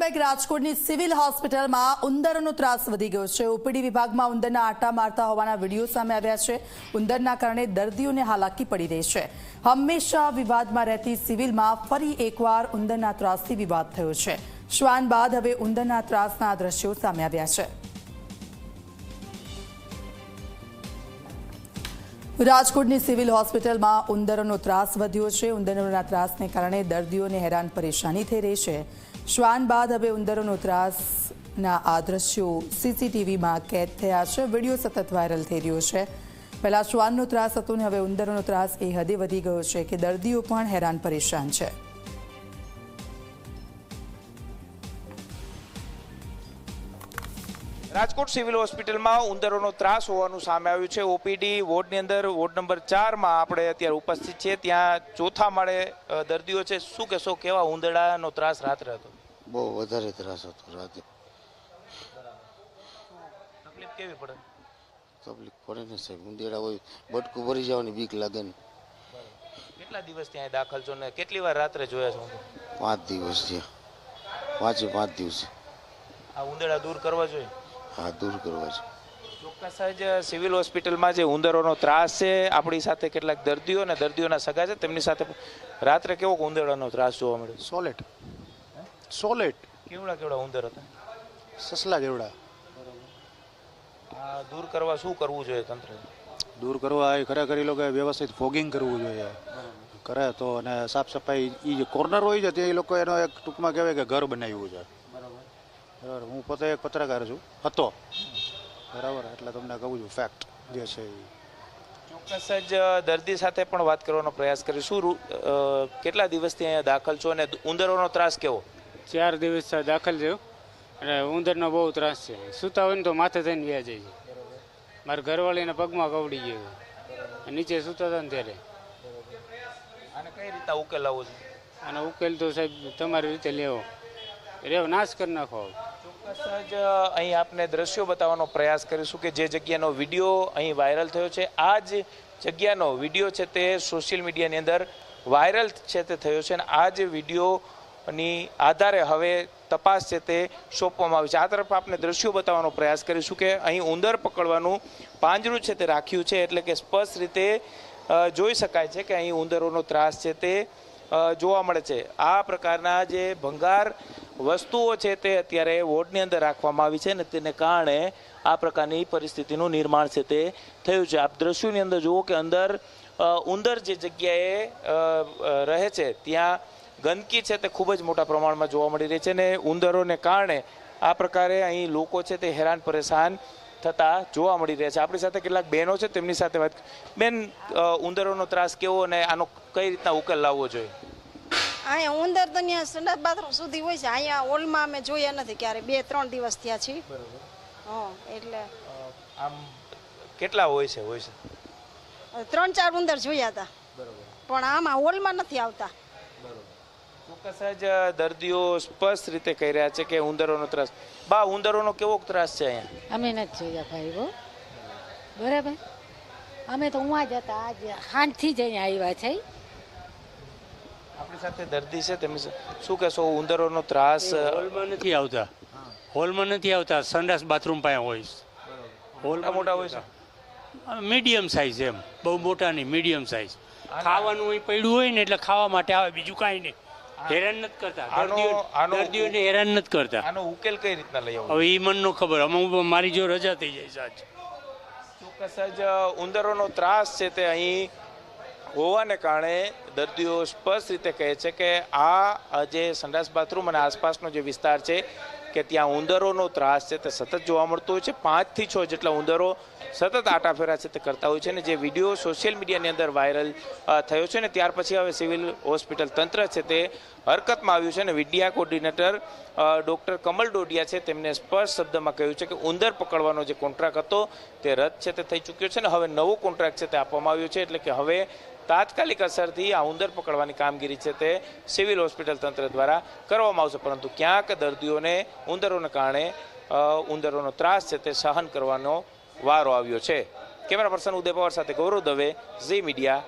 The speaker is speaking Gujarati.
બેક રાજકોટની સિવિલ હોસ્પિટલમાં ઉંદરનો ત્રાસ વધી ગયો છે। ઓપીડી વિભાગમાં ઉંદરના આટા મારતા હોવાના વિડીયો સામે આવ્યા છે। ઉંદરના કારણે દર્દીઓને હાલાકી પડી રહી છે। હંમેશા વિવાદમાં રહેતી સિવિલમાં ફરી એકવાર ઉંદરના ત્રાસથી વિવાદ થયો છે। શ્વાન બાદ હવે ઉંદરના ત્રાસના દ્રશ્યો સામે આવ્યા છે। રાજકોટની સિવિલ હોસ્પિટલમાં ઉંદરોનો ત્રાસ વધ્યો છે। ઉંદરોના ત્રાસને કારણે દર્દીઓને હેરાન પરેશાની થઈ રહી છે। શ્વાન બાદ હવે ઉંદરોનો ત્રાસના આ દ્રશ્યો સીસીટીવીમાં કેદ થયા છે। વિડીયો સતત વાયરલ થઈ રહ્યો છે। પહેલા શ્વાનનો ત્રાસ હતો ને હવે ઉંદરોનો ત્રાસ એ હદે વધી ગયો છે કે દર્દીઓ પણ હેરાન પરેશાન છે। રાજકોટ સિવિલ હોસ્પિટલમાં ઉંદરોનો ત્રાસ હોવાનું સામે આવ્યું છે। ઓપીડી વોર્ડની અંદર વોર્ડ નંબર 4 માં આપણે અત્યારે ઉપસ્થિત છીએ। ત્યાં ચોથા માળે દર્દીઓ છે। શું કહેશો, કેવા ઉંદરડાનો ત્રાસ રાત્રે હતો? બહુ વધારે ત્રાસ હતો રાતે। તકલીફ કેવી પડે? તકલીફ પડે ને સાહેબ, ઉંદરડા હોય બટકું ભરી જવાની બીક લાગે ને। કેટલા દિવસ ત્યાં દાખલ છો ને કેટલી વાર રાત્રે જોયા છો? 5 દિવસ થયા, 5 દિવસ। આ ઉંદરડા દૂર કરવા જોઈએ? હા, દૂર કરવા છે। ચોક્કસ જ સિવિલ હોસ્પિટલમાં જે ઉંદરોનો ત્રાસ છે, આપણી સાથે કેટલાક દર્દીઓ અને દર્દીઓના સગા છે, તેમની સાથે રાત્રે કેવો ઉંદરડાનો ત્રાસ જોવા મળ્યો? સોલેટ કેવડા ઉંદર હતા? સસલા જેવડા। આ દૂર કરવા શું કરવું જોઈએ તંત્ર? દૂર કરવા એ ખરેખર એ લોકો વ્યવસ્થિત ફોગિંગ કરવું જોઈએ કરે તો, અને સાફ સફાઈ એ જે કોર્નર હોય છે ત્યાં એ લોકો એનો એક ટૂંકમાં કહેવાય કે ઘર બનાવ્યું છે। બરાબર, હું પોતે એક પત્રકાર છું હતો, બરાબર, એટલે તમને કહું છું ફેક્ટ જે છે એ। ચોક્કસ જ દર્દી સાથે પણ વાત કરવાનો પ્રયાસ કરીશું। કેટલા દિવસથી અહીંયા દાખલ છો અને ઉંદરોનો ત્રાસ કેવો? 4 દિવસ દાખલ થયો અને ઉંદરનો બહુ ત્રાસ છે। સૂતા હોય ને તો માથે થઈને વ્યા જાય છે। મારા ઘરવાળીને પગમાં કવડી ગયો, નીચે સૂતા હતા ને ત્યારે। આને કઈ રીતે ઉકેલ લાવવો છે? આનો ઉકેલ તો સાહેબ તમારી રીતે લેવો, નાશ કરી નાખો। ચોક્કસ જ અહીં આપને દ્રશ્યો બતાવવાનો પ્રયાસ કરીશું કે જે જગ્યાનો વિડીયો અહીં વાયરલ થયો છે, આ જ જગ્યાનો વિડીયો છે તે સોશિયલ મીડિયાની અંદર વાયરલ છે તે થયો છે અને આ જ વિડીયોની આધારે હવે તપાસ છે તે સોંપવામાં આવી છે। આ તરફ આપને દ્રશ્યો બતાવવાનો પ્રયાસ કરીશું કે અહીં ઉંદર પકડવાનું પાંજરું છે તે રાખ્યું છે, એટલે કે સ્પષ્ટ રીતે જોઈ શકાય છે કે અહીં ઉંદરોનો ત્રાસ છે તે જોવા મળે છે। આ પ્રકારના જે ભંગાર વસ્તુઓ છે તે અત્યારે વોર્ડની અંદર રાખવામાં આવી છે અને તેને કારણે આ પ્રકારની પરિસ્થિતિનું નિર્માણ છે તે થયું છે। આપ દ્રશ્યોની અંદર જુઓ કે અંદર ઉંદર જે જગ્યાએ રહે છે ત્યાં ગંદકી છે તે ખૂબ જ મોટા પ્રમાણમાં જોવા મળી રહી છે અને ઉંદરોને કારણે આ પ્રકારે અહીં લોકો છે તે હેરાન પરેશાન થતા જોવા મળી રહ્યા છે। આપણી સાથે કેટલાક બહેનો છે, તેમની સાથે વાત। બેન, ઉંદરોનો ત્રાસ કેવો અને આનો કઈ રીતના ઉકેલ લાવવો જોઈએ? અહીંયા ઉંદર તો ત્યાં સંડાસ બાથરૂમ સુધી હોય છે। અહીંયા હોલમાં અમે જોયા નથી ક્યારે, 2-3 દિવસ થયા છે। હા, એટલે આમ કેટલા હોય છે? 3-4 ઉંદર જોયા હતા, પણ આમાં હોલમાં નથી આવતા। ચોક્કસ જ દર્દીઓ સ્પષ્ટ રીતે કહી રહ્યા છે કે ઉંદરોનો ત્રાસ। બા, ઉંદરોનો કેવો ત્રાસ છે અહીંયા? અમે નથી જોયા ભાઈ, બહુ બરાબર। અમે તો ઉવા જ હતા, આજ હાંજથી જ અહીંયા આવ્યા છે। આપણી સાથે દર્દી છે, તેમની શું કહેશો, ઉંદરોનો ત્રાસ? હોલમાં નથી આવતા, સંડાસ બાથરૂમ પાસે હોય। હોલમાં મોટા હોય છે? મીડિયમ સાઇઝ, એમ બહુ મોટા નહીં, મીડિયમ સાઇઝ। ખાવાનું અહીં પડ્યું હોય ને એટલે ખાવા માટે આવે, બીજું કાંઈ નહીં। હેરાન નથી કરતા દર્દીઓને, હેરાન નથી કરતા। આનો ઉકેલ કઈ રીતના લઈ આવવો? હવે એ મને ન ખબર, અમે મારી જો રજા થઈ જાય સાચ। ચોક્કસ જ ઉંદરોનો ત્રાસ છે તે અહીં હોવાને કારણે દર્દીઓ સ્પષ્ટ રીતે કહે છે કે આ જે સંડાસ બાથરૂમ અને આસપાસનો જે વિસ્તાર છે કે ત્યાં ઉંદરોનો ત્રાસ છે તે સતત જોવા મળતો હોય છે। 5 થી 6 જેટલા ઉંદરો સતત આટાફેરા છે તે કરતા હોય છે અને જે વિડીયો સોશિયલ મીડિયાની અંદર વાયરલ થયો છે ને ત્યાર પછી હવે સિવિલ હોસ્પિટલ તંત્ર છે તે હરકતમાં આવ્યું છે અને media coordinator doctor Kamal Dodiya છે તેમને સ્પષ્ટ શબ્દમાં કહ્યું છે કે ઉંદર પકડવાનો જે કોન્ટ્રાક્ટ હતો તે રદ છે તે થઈ ચૂક્યો છે અને હવે નવો કોન્ટ્રાક્ટ છે તે આપવામાં આવ્યો છે, એટલે કે હવે તાત્કાલિક અસરથી આ ઉંદર પકડવાની કામગીરી છે તે સિવિલ હોસ્પિટલ તંત્ર દ્વારા કરવામાં આવશે। પરંતુ ક્યાંક દર્દીઓને ઉંદરોને કારણે ઉંદરોનો ત્રાસ છે તે સહન કરવાનો વારો આવ્યો છે। કેમેરા પર્સન ઉદય પવાર સાથે ગૌરવ દવે, ઝી મીડિયા,